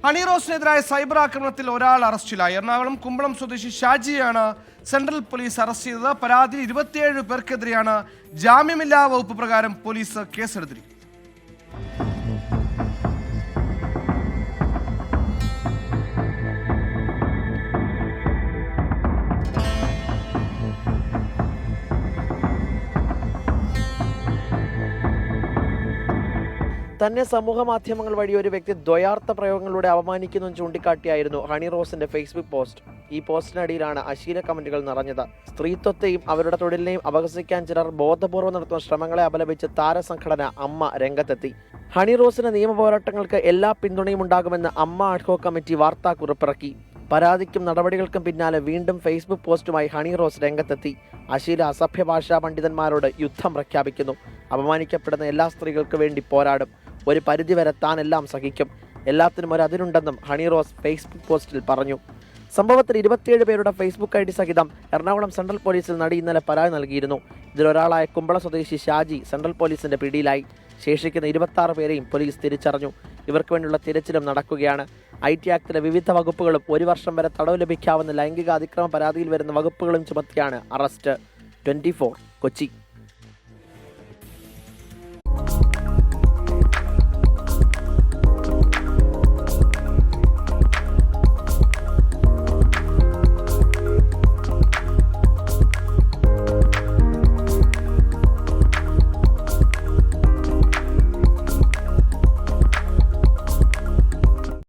Honey റോസിനെതിരായ cyber ആക്രമണത്തിൽ ഒരാൾ അറസ്റ്റിലായി. എറണാകുളം കുമ്പളം സ്വദേശി ഷാജിയാണ് സെൻട്രൽ പോലീസ് അറസ്റ്റ് ചെയ്തത്. പരാതിയിൽ 27 പേർക്കെതിരെയാണ് ജാമ്യമില്ലാ വകുപ്പ് പ്രകാരം പോലീസ് കേസെടുത്തിരിക്കുന്നത്. തന്നെ സമൂഹ മാധ്യമങ്ങൾ വഴി ഒരു വ്യക്തി ദ്വയാർത്ഥ പ്രയോഗങ്ങളിലൂടെ അപമാനിക്കുന്നു ചൂണ്ടിക്കാട്ടിയായിരുന്നു ഹണി റോസിന്റെ ഫേസ്ബുക്ക് പോസ്റ്റ്. ഈ പോസ്റ്റിനടിയിലാണ് അശ്ലീല കമന്റുകൾ നിറഞ്ഞത്. സ്ത്രീത്വത്തെയും അവരുടെ തൊഴിലിനെയും അപഹസിക്കാൻ ചിലർ ബോധപൂർവ്വം നടത്തുന്ന ശ്രമങ്ങളെ അപലപിച്ച് താരസംഘടന അമ്മ രംഗത്തെത്തി. ഹണി റോസിന്റെ നിയമ പോരാട്ടങ്ങൾക്ക് എല്ലാ പിന്തുണയും ഉണ്ടാകുമെന്ന് അമ്മ അഡ്ഹോ കമ്മിറ്റി വാർത്താക്കുറിപ്പിറക്കി. പരാതിക്കും നടപടികൾക്കും പിന്നാലെ വീണ്ടും ഫേസ്ബുക്ക് പോസ്റ്റുമായി ഹണി റോസ് രംഗത്തെത്തി. അശ്ലീല അസഭ്യ ഭാഷാ പണ്ഡിതന്മാരോട് യുദ്ധം പ്രഖ്യാപിക്കുന്നു. അപമാനിക്കപ്പെടുന്ന എല്ലാ സ്ത്രീകൾക്ക് വേണ്ടി പോരാടും. ഒരു പരിധിവരെ താനെല്ലാം സഹിക്കും. എല്ലാത്തിനും ഒരതിരുണ്ടെന്നും ഹണി റോസ് ഫേസ്ബുക്ക് പോസ്റ്റിൽ പറഞ്ഞു. സംഭവത്തിൽ 27 പേരുടെ ഫേസ്ബുക്ക് ID സഹിതം എറണാകുളം സെൻട്രൽ പോലീസിൽ നടി ഇന്നലെ പരാതി നൽകിയിരുന്നു. ഇതിലൊരാളായ കുമ്പള സ്വദേശി ഷാജി സെൻട്രൽ പോലീസിന്റെ പിടിയിലായി. ശേഷിക്കുന്ന 26 പേരെയും പോലീസ് തിരിച്ചറിഞ്ഞു. ഇവർക്ക് വേണ്ടിയുള്ള തിരച്ചിലും നടക്കുകയാണ്. IT ആക്ടിലെ വിവിധ വകുപ്പുകളും 1 വർഷം വരെ തടവ് ലഭിക്കാവുന്ന ലൈംഗിക അതിക്രമ പരാതിയിൽ വരുന്ന വകുപ്പുകളും ചുമത്തിയാണ് അറസ്റ്റ്. 24 കൊച്ചി.